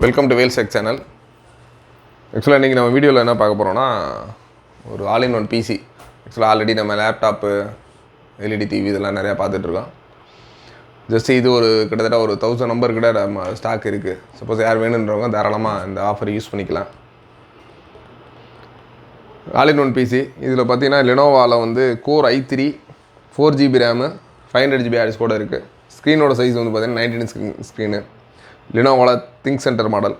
Welcome to வேல்செக் channel. ஆக்சுவலாக இன்றைக்கி நம்ம வீடியோவில் என்ன பார்க்க போகிறோன்னா, ஒரு ஆல் இன் ஒன் பிசி. ஆக்சுவலாக ஆல்ரெடி நம்ம லேப்டாப்பு, எல்இடி டிவி இதெல்லாம் நிறையா பார்த்துட்ருக்கோம். ஜஸ்ட் இது ஒரு கிட்டத்தட்ட ஒரு 1000 நம்பர் கிட்ட நம்ம ஸ்டாக் இருக்குது. சப்போஸ் யார் வேணுன்றவங்க தாராளமாக இந்த ஆஃபர் யூஸ் பண்ணிக்கலாம். ஆல் இன் ஒன் பிசி இதில் பார்த்தீங்கன்னா லெனோவாவில் வந்து core i3 4GB RAM 500GB heart கூட இருக்குது. ஸ்க்ரீனோட சைஸ் வந்து பார்த்தீங்கன்னா 19 inch ஸ்க்ரீனு. லெனோவாவில் திங்க் சென்டர் மாடல்.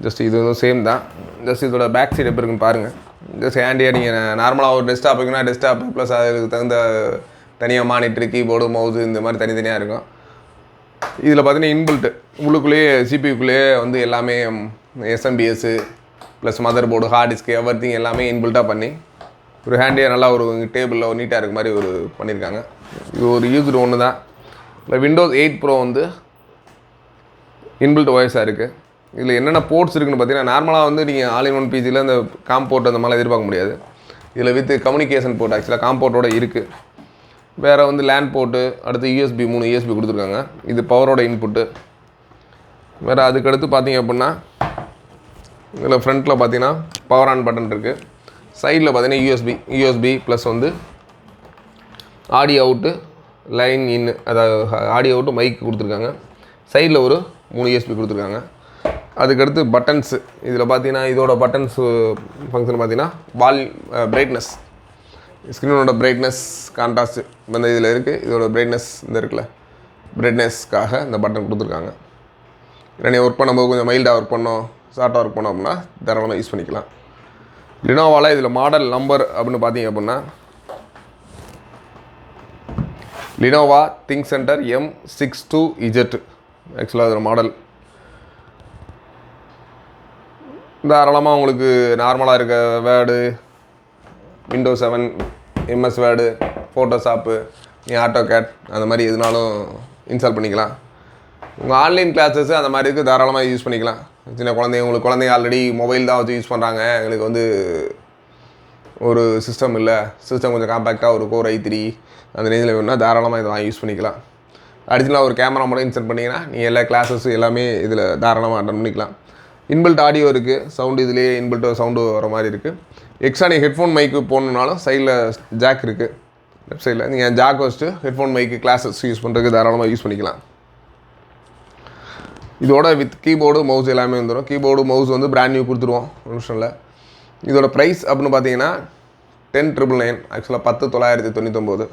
ஜஸ்ட் இது வந்து சேம் தான். ஜஸ்ட் இதோட பேக் சைடு எப்படி இருக்குன்னு பாருங்கள். ஜஸ்ட் ஹேண்டியாக நீங்கள் நார்மலாக ஒரு டெஸ்க்டாப் இருக்குன்னா டெஸ்க்டாப் ப்ளஸ் அதுக்கு தகுந்த தனியாக மானிட்டர், கீபோர்டு, மவுஸு இந்த மாதிரி தனித்தனியாக இருக்கும். இதில் பார்த்தீங்கன்னா இன்பில்ட்டு உள்ளுக்குள்ளேயே சிபியூக்குள்ளேயே வந்து எல்லாமே எஸ்எம்பிஎஸ்ஸு plus mother board, hard disk everything எல்லாமே இன்பில்ட்டாக பண்ணி ஒரு ஹேண்டியாக நல்லா ஒரு டேபிளில் ஒரு நீட்டாக இருக்க மாதிரி ஒரு பண்ணியிருக்காங்க. இது ஒரு யூஸ்டு ஒன்று தான். இல்லை விண்டோஸ் 8 Pro வந்து இன்பில்ட் ஓஎஸாக இருக்குது. இதில் என்னென்ன போர்ட்ஸ் இருக்குதுன்னு பார்த்தீங்கன்னா, நார்மலாக வந்து நீங்கள் ஆல் இன் ஒன் பிசியில் இந்த காம்போர்ட் அந்த மாதிரிலாம் எதிர்பார்க்க முடியாது. இதில் வித் கம்யூனிகேஷன் போர்ட் ஆக்சுவலாக காம்போர்ட்டோடு இருக்குது. வேறு வந்து லேண்ட் போர்ட்டு, அடுத்து யூஎஸ்பி 3 யூஎஸ்பி கொடுத்துருக்காங்க. இது பவரோட இன்புட்டு. வேறு அதுக்கடுத்து பார்த்தீங்க அப்படின்னா, இதில் ஃப்ரண்ட்டில் பார்த்தீங்கன்னா பவர் ஆன் பட்டன் இருக்குது. சைடில் பார்த்தீங்கன்னா யூஎஸ்பி ப்ளஸ் வந்து ஆடியோ அவுட்டு, லைன் இன்னு, அதாவது ஆடியோ அவுட்டு மைக் கொடுத்துருக்காங்க. சைடில் ஒரு 3 USB கொடுத்துருக்காங்க. அதுக்கடுத்து பட்டன்ஸு. இதில் பார்த்தீங்கன்னா இதோட பட்டன்ஸு ஃபங்க்ஷன் பார்த்தீங்கன்னா பிரைட்னஸ், ஸ்க்ரீனோட பிரைட்னஸ், கான்ட்ராஸ்ட்டு இந்த இதில் இருக்குது. இதோட பிரைட்னஸ் இந்த இருக்குல்ல, பிரைட்னஸ்க்காக இந்த பட்டன் கொடுத்துருக்காங்க. இல்லை ஒர்க் பண்ணும்போது கொஞ்சம் மைல்டாக ஒர்க் பண்ணோம், ஷார்ட்டாக ஒர்க் பண்ணோம் அப்படின்னா தாராளமாக யூஸ் பண்ணிக்கலாம். லினோவாவில் இதில் மாடல் நம்பர் அப்படின்னு பார்த்தீங்க அப்படின்னா லினோவா திங்க் சென்டர் M62Z. ஆக்சுவலாக அதில் மாடல் தாராளமாக உங்களுக்கு நார்மலாக இருக்க word, Windows 7, MS word, Photoshop, AutoCAD அந்த மாதிரி எதுனாலும் இன்ஸ்டால் பண்ணிக்கலாம். உங்கள் ஆன்லைன் கிளாஸஸ் அந்த மாதிரி இருக்குது, தாராளமாக யூஸ் பண்ணிக்கலாம். சின்ன உங்களுக்கு குழந்தைங்க ஆல்ரெடி மொபைல் தான் வச்சு யூஸ் பண்ணுறாங்க, எங்களுக்கு வந்து ஒரு சிஸ்டம் இல்லை, சிஸ்டம் கொஞ்சம் காம்பேக்டாக ஒரு கோர் i3 அந்த ரேஞ்சில் வேணும்னா தாராளமாக இதை வாங்கி யூஸ் பண்ணிக்கலாம். அடிஷ்னலாக ஒரு கேமரா மட்டும் இன்செர்ட் பண்ணிங்கன்னா நீங்கள் எல்லா கிளாஸஸ் எல்லாமே இதில் தாராளமாக அட்டன் பண்ணிக்கலாம். இன்பில்ட் ஆடியோ இருக்குது, சவுண்டு இதிலே இன்பில்ட் சவுண்டு வர மாதிரி இருக்குது. எக்ஸ்ட்ரா நீங்கள் ஹெட்ஃபோன் மைக்கு போடணுன்னாலும் சைடில் ஜாக் இருக்குது. லெஃப்ட் சைடில் நீங்கள் ஜாக் வச்சுட்டு ஹெட்ஃபோன் மைக்கு கிளாஸஸ் யூஸ் பண்ணுறதுக்கு தாராளமாக யூஸ் பண்ணிக்கலாம். இதோட வித் கீபோர்டு, மவுஸ் எல்லாமே வந்துடும். கீபோர்டு, மவுஸ் வந்து பிராண்ட் நியூ கொடுத்துருவோம் ஒரு நிமிஷம்ல. இதோட ப்ரைஸ் அப்படின்னு பார்த்தீங்கன்னா 10,999. ஆக்சுவலாக 10,999.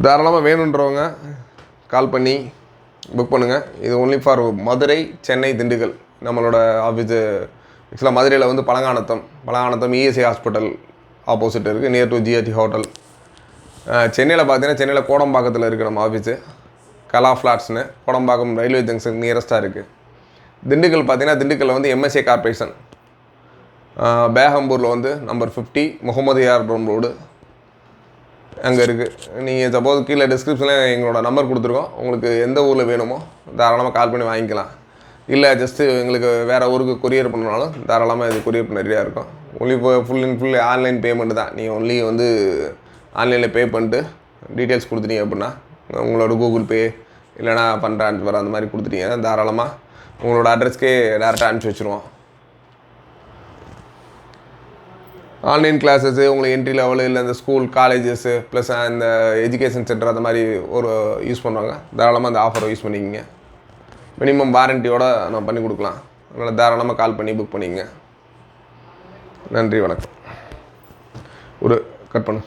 தாராளமாக வேணுன்றவங்க கால் பண்ணி புக் பண்ணுங்கள். இது ஒன்லி ஃபார் மதுரை, சென்னை, திண்டுக்கல். நம்மளோட ஆஃபீஸு ஆக்சுவலாக மதுரையில் வந்து பழங்கானத்தம் இஎஸ்ஐ ஹாஸ்பிட்டல் ஆப்போசிட் இருக்குது, நியர் டு ஜிஆர்டி ஹோட்டல். சென்னையில் பார்த்தீங்கன்னா சென்னையில் கோடம்பாக்கத்தில் இருக்குது நம்ம ஆஃபீஸு, கலா ஃப்ளாட்ஸ்னு. கோடம்பாக்கம் ரயில்வே ஜங்ஷன் நியரஸ்ட்டாக இருக்குது. திண்டுக்கல் பார்த்தீங்கன்னா திண்டுக்கல்லில் வந்து எம்எஸ்ஏ கார்பரேஷன், பேகம்பூரில் வந்து நம்பர் 50 முகமது ஏர்புரம் ரோடு அங்கே இருக்குது. நீங்கள் சப்போஸ் கீழே டிஸ்கிரிப்ஷனில் எங்களோட நம்பர் கொடுத்துருக்கோம். உங்களுக்கு எந்த ஊரில் வேணுமோ தாராளமாக கால் பண்ணி வாங்கிக்கலாம். இல்லை ஜஸ்ட்டு எங்களுக்கு வேறு ஊருக்கு கொரியர் பண்ணனாலும் தாராளமாக இது கொரியர் பண்ண ரெடியாக இருக்கும். ஒன்லி இப்போ ஃபுல் ஆன்லைன் பேமெண்ட்டு தான். நீங்கள் ஒன்லி வந்து ஆன்லைனில் பே பண்ணிட்டு டீட்டெயில்ஸ் கொடுத்துட்டீங்க அப்படின்னா உங்களோட கூகுள் பே இல்லைனா ஃபண்ட் ட்ரான்ஸ்ஃபர் அந்த மாதிரி கொடுத்துட்டீங்க தாராளமாக உங்களோட அட்ரஸ்க்கே டேரெக்டாக அனுப்பிச்சி வச்சுருவோம். ஆன்லைன் கிளாஸஸ்ஸு உங்களுக்கு என்ட்ரி லெவலு இல்லை இந்த ஸ்கூல், காலேஜஸ்ஸு ப்ளஸ் அந்த எஜுகேஷன் சென்டர் அந்த மாதிரி ஒரு யூஸ் பண்ணுவாங்க. தாராளமாக அந்த ஆஃபரை யூஸ் பண்ணிக்கங்க. மினிமம் வாரண்டியோடு நம்ம பண்ணி கொடுக்கலாம். அதனால் தாராளமாக கால் பண்ணி புக் பண்ணிக்கங்க. நன்றி, வணக்கம். ஒரு கட் பண்ணு.